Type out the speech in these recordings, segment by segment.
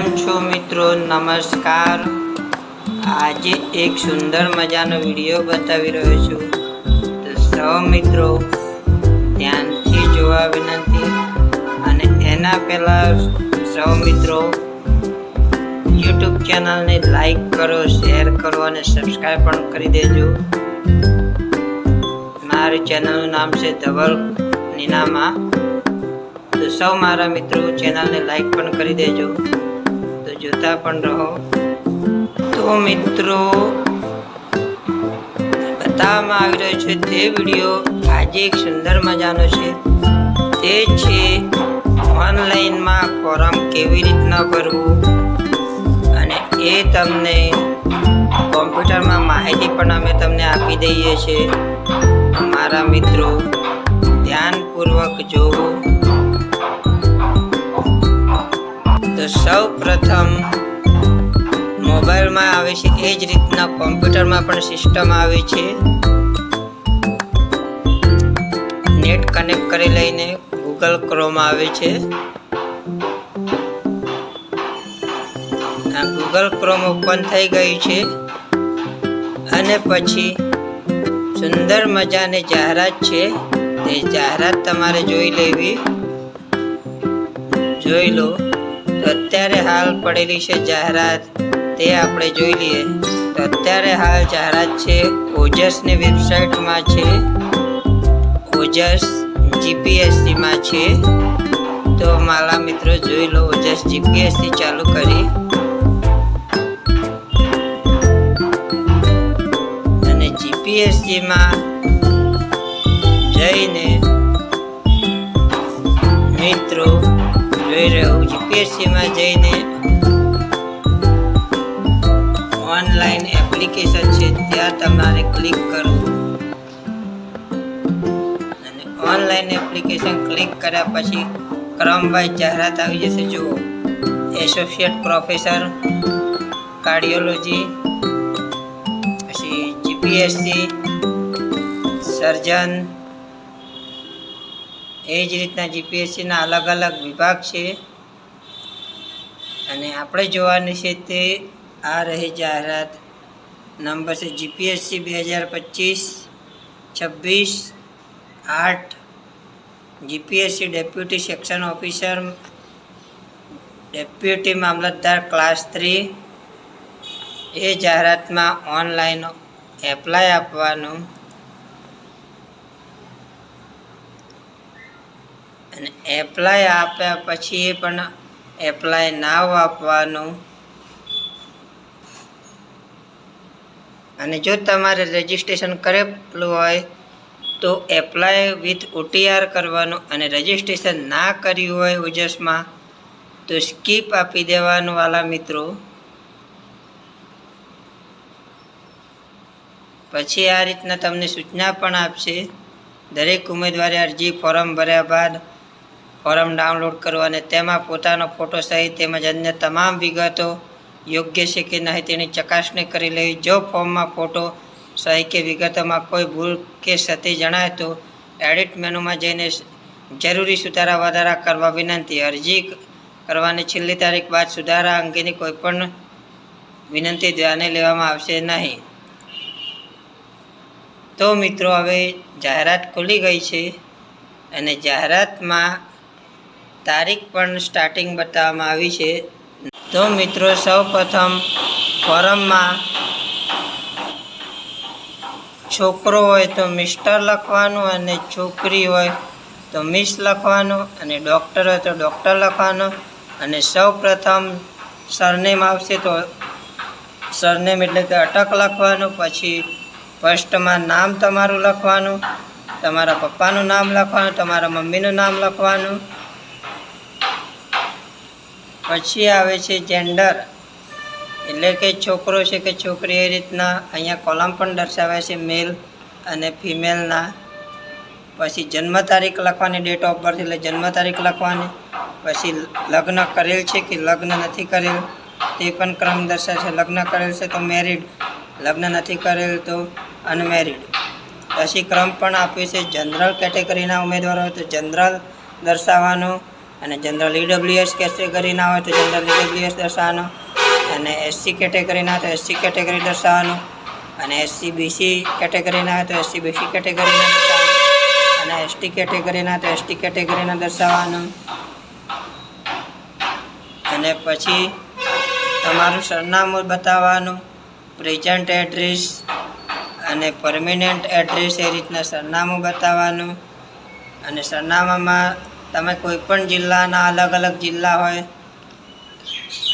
છો મિત્રો, નમસ્કાર। આજે એક સુંદર મજાનો વિડીયો બતાવી રહ્યો છું, તો સૌ મિત્રો ધ્યાનથી જોવા વિનંતી। અને એના પહેલાં સૌ મિત્રો યુટ્યુબ ચેનલને લાઈક કરો, શેર કરો અને સબસ્ક્રાઈબ પણ કરી દેજો। મારી ચેનલનું નામ છે ધવલ નીનામા। તો સૌ મારા મિત્રો ચેનલને લાઈક પણ કરી દેજો, તો જોતા પણ રહો। તો મિત્રો બતાવવામાં આવી રહ્યો છે તે વિડીયો આજે એક સુંદર મજાનો છે, તે છે ઓનલાઈનમાં ફોર્મ કેવી રીતના ભરવું, અને એ તમને કોમ્પ્યુટરમાં માહિતી પણ અમે તમને આપી દઈએ છીએ। મારા મિત્રો ધ્યાનપૂર્વક જોવો। તો સૌ પ્રથમ મોબાઈલમાં આવે છે એ જ રીતના કોમ્પ્યુટરમાં પણ સિસ્ટમ આવે છે। નેટ કનેક્ટ કરી લઈને ગૂગલ ક્રોમ આવે છે। આ ગૂગલ ક્રોમ ઓપન થઈ ગયું છે, અને પછી સુંદર મજાની જાહેરાત છે, તે જાહેરાત તમારે જોઈ લેવી। જોઈ લો। તો અત્યારે હાલ પડેલી છે જાહેરાત, તે આપણે જોઈ લઈએ। તો અત્યારે હાલ જાહેરાત છે ઓજસની વેબસાઇટમાં છે, ઓજસ જીપીએસસીમાં છે। તો મારા મિત્રો જોઈ લો, ઓજસ જીપીએસસી ચાલુ કરી અને જીપીએસસીમાં જઈને મિત્રો જોઈ રહ્યો, જીપીએસસીમાં જઈને ઓનલાઈન એપ્લિકેશન છે ત્યાં તમારે ક્લિક કરવું, અને ઓનલાઈન એપ્લિકેશન ક્લિક કર્યા પછી ક્રમવાઇઝ જાહેરાત આવી જશે। જુઓ, એસોસિએટ પ્રોફેસર કાર્ડિયોલોજી, પછી જીપીએસસી સર્જન, એ જ રીતના જીપીએસસીના અલગ અલગ વિભાગ છે। અને આપણે જોવાની છે તે આ રહી જાહેરાત, નંબર છે GPSC 2025-26-8, GPSC deputy section officer, deputy mamlatdar class 3। એ જાહેરાતમાં ઓનલાઈન એપ્લાય આપવાનું, અને એપ્લાય આપ્યા પછી એ પણ એપ્લાય નાવ આપવાનું। અને જો તમારે રજિસ્ટ્રેશન કરેલું હોય તો એપ્લાય વિથ OTR કરવાનું, અને રજિસ્ટ્રેશન ના કર્યું હોય ઓજસમાં તો સ્કીપ આપી દેવાનું વાલા મિત્રો। પછી આ રીતના તમને સૂચના પણ આપશે, દરેક ઉમેદવારે અરજી ફોર્મ ભર્યા બાદ ફોર્મ ડાઉનલોડ કરવું, અને તેમાં પોતાનો ફોટો સહિત તેમજ અન્ય તમામ વિગતો યોગ્ય છે કે નહીં તેની ચકાસણી કરી લેવી। જો ફોર્મમાં ફોટો સહી કે વિગતોમાં કોઈ ભૂલ કે ક્ષતિ જણાય તો એડિટ મેનુમાં જઈને જરૂરી સુધારા વધારા કરવા વિનંતી। અરજી કરવાની છેલ્લી તારીખ બાદ સુધારા અંગેની કોઈપણ વિનંતી ધ્યાને લેવામાં આવશે નહીં। તો મિત્રો હવે જાહેરાત ખુલી ગઈ છે, અને જાહેરાતમાં તારીખ પણ સ્ટાર્ટિંગ બતાવવામાં આવી છે। તો મિત્રો સૌ પ્રથમ ફોર્મમાં છોકરો હોય તો મિસ્ટર લખવાનું, અને છોકરી હોય તો મિસ લખવાનું, અને ડૉક્ટર હોય તો ડૉક્ટર લખવાનું, અને સૌ પ્રથમ સરનેમ આવશે તો સરનેમ એટલે કે અટક લખવાનું। પછી ફર્સ્ટમાં નામ તમારું લખવાનું, તમારા પપ્પાનું નામ લખવાનું, તમારા મમ્મીનું નામ લખવાનું। પછી આવે છે જેન્ડર, એટલે કે છોકરો છે કે છોકરી, એ રીતના અહીંયા કોલમ પણ દર્શાવ્યા છે મેલ અને ફિમેલના। પછી જન્મ તારીખ લખવાની, ડેટ ઓફ બર્થ એટલે જન્મ તારીખ લખવાની। પછી લગ્ન કરેલ છે કે લગ્ન નથી કરેલ તે પણ ક્રમ દર્શાવશે। લગ્ન કરેલ છે તો મેરિડ, લગ્ન નથી કરેલ તો અનમેરિડ। પછી ક્રમ પણ આપ્યો છે, જનરલ કેટેગરીના ઉમેદવારો હોય તો જનરલ દર્શાવવાનું, અને જનરલ ઈડબ્લ્યુએસ કેટેગરીના હોય તો જનરલ ઈડબ્લ્યુએસ દર્શાવવાનું, અને એસસી કેટેગરીના હોય તો એસસી કેટેગરી દર્શાવવાનું, અને એસસી બીસી કેટેગરીના હોય તો એસસી બીસી કેટેગરીના દર્શાવવાનું, અને એસટી કેટેગરીના તો એસટી કેટેગરીના દર્શાવવાનું. અને પછી તમારું સરનામું બતાવવાનું, પ્રેઝન્ટ એડ્રેસ અને પરમેનન્ટ એડ્રેસ એ રીતના સરનામું બતાવવાનું. અને સરનામામાં તમે કોઈ પણ જિલ્લાના અલગ અલગ જિલ્લા હોય,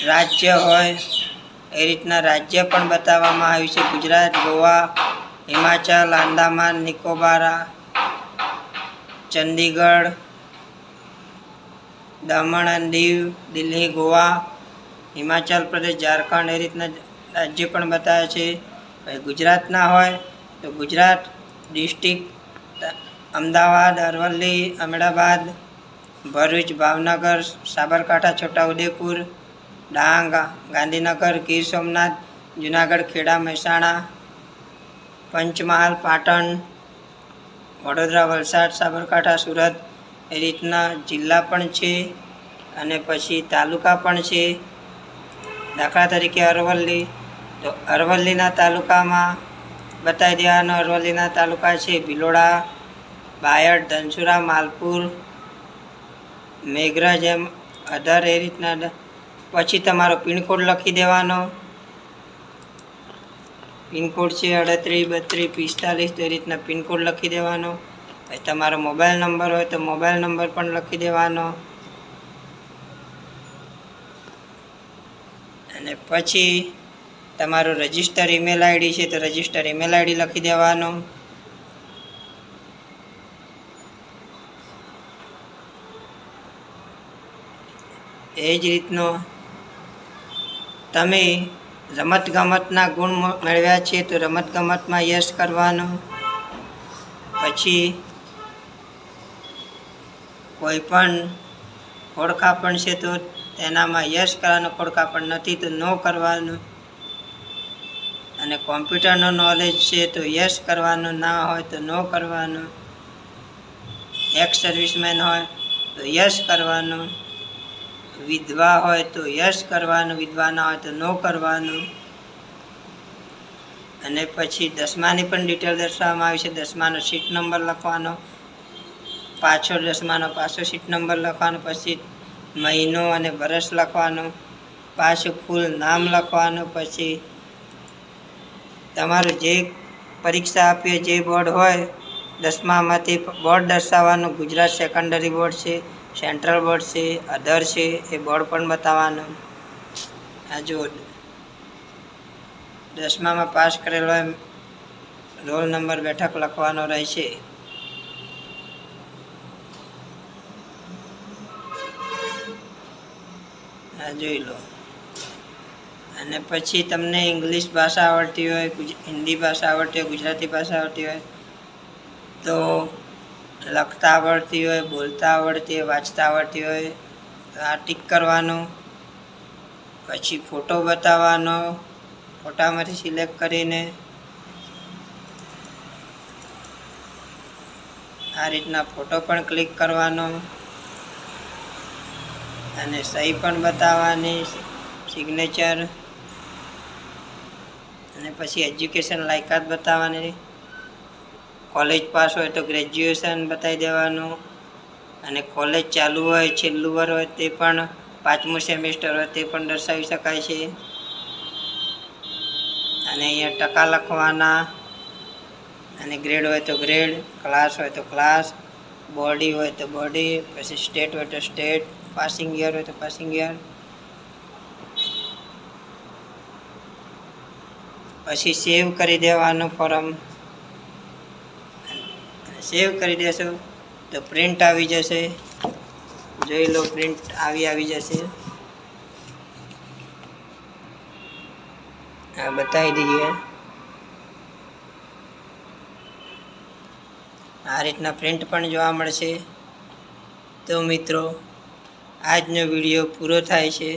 રાજ્ય હોય, એ રીતના રાજ્ય પણ બતાવવામાં આવ્યું છે. ગુજરાત, ગોવા, હિમાચલ, આંદામાન, નિકોબાર, ચંદીગઢ, દમણ અને દીવ, દિલ્હી, ગોવા, હિમાચલ પ્રદેશ, ઝારખંડ એ રીતના રાજ્ય પણ બતાવે છે. ગુજરાતના હોય તો ગુજરાત ડિસ્ટ્રિક્ટ અમદાવાદ, અરવલ્લી, અમદાવાદ, ભરૂચ, ભાવનગર, સાબરકાંઠા, છોટાઉદેપુર, ડાંગ, ગાંધીનગર, ગીર સોમનાથ, જુનાગઢ, ખેડા, મહેસાણા, પંચમહાલ, પાટણ, વડોદરા, વલસાડ, સાબરકાંઠા, સુરત એ રીતના જિલ્લા પણ છે. અને પછી તાલુકા પણ છે. દાખલા તરીકે અરવલ્લી, તો અરવલ્લીના તાલુકામાં બતાવી દેવાનો. અરવલ્લીના તાલુકા છે ભિલોડા, બાયડ, ધનસુરા, માલપુર, મેઘરજ, એમ અધર એ રીતના. પછી તમારો પિનકોડ લખી દેવાનો. પિનકોડ છે 38 32 45, એ રીતના પિનકોડ લખી દેવાનો. તમારો મોબાઈલ નંબર હોય તો મોબાઈલ નંબર પણ લખી દેવાનો. અને પછી તમારું રજિસ્ટર ઈમેલ આઈડી છે તો રજિસ્ટર ઈમેલ આઈડી લખી દેવાનો. એ જ રીતનો તમે રમતગમતના ગુણ મેળવ્યા છે તો રમતગમતમાં યસ કરવાનું. પછી કોઈ પણ ખોડખાપણ છે તો તેનામાં યસ કરવાનું, ખોડખાપણ નથી તો નો કરવાનું. અને કોમ્પ્યુટરનો નોલેજ છે તો યસ કરવાનું, ના હોય તો નો કરવાનું. એક્સ સર્વિસમેન હોય તો યસ કરવાનું. વિધવા હોય તો યસ કરવાનું, વિધવા ના હોય તો નો કરવાનું. અને પછી દસમાની પણ ડિટેલ દર્શાવવામાં આવી છે. દસમાનો સીટ નંબર લખવાનો, પાછળ દસમાનો પાછો સીટ નંબર લખવાનો, પછી મહિનો અને વર્ષ લખવાનું, પાછું ફૂલ નામ લખવાનું. પછી તમારું જે પરીક્ષા આપીએ જે બોર્ડ હોય દસમામાંથી બોર્ડ દર્શાવવાનું. ગુજરાત સેકન્ડરી બોર્ડ છે, સેન્ટ્રલ બોર્ડ છે, અધર છે, એ બોર્ડ પણ બતાવવાનું. આ જો દસમામાં પાસ કરેલો હોય રોલ નંબર બેઠક લખવાનો રહેશે. આ જોઈ લો. અને પછી તમને ઇંગ્લિશ ભાષા આવડતી હોય, હિન્દી ભાષા આવડતી હોય, ગુજરાતી ભાષા આવડતી હોય, તો લખતા આવડતી હોય, બોલતા આવડતી હોય, વાંચતા આવડતી હોય તો આ ટીક કરવાનું. પછી ફોટો બતાવવાનો, ફોટામાંથી સિલેક્ટ કરીને આ રીતના ફોટો પણ ક્લિક કરવાનો. અને સહી પણ બતાવવાની, સિગ્નેચર. અને પછી એજ્યુકેશન લાયકાત બતાવવાની. કોલેજ પાસ હોય તો ગ્રેજ્યુએશન બતાવી દેવાનું. અને કોલેજ ચાલુ હોય, છેલ્લું વર્ષ હોય તે પણ, 5મું સેમેસ્ટર હોય તે પણ દર્શાવી શકાય છે. અને અહીંયા ટકા લખવાના. અને ગ્રેડ હોય તો ગ્રેડ, ક્લાસ હોય તો ક્લાસ, બોડી હોય તો બોડી, પછી સ્ટેટ હોય તો સ્ટેટ, પાસિંગ યર હોય તો પાસિંગ યર. પછી સેવ કરી દેવાનું ફોર્મ. સેવ કરી દેશો તો પ્રિન્ટ આવી જશે. જોઈ લો, પ્રિન્ટ આવી જશે. આ બતાવી દઈએ. આ રીતના પ્રિન્ટ પણ જોવા મળશે. તો મિત્રો, આજનો વિડીયો પૂરો થાય છે.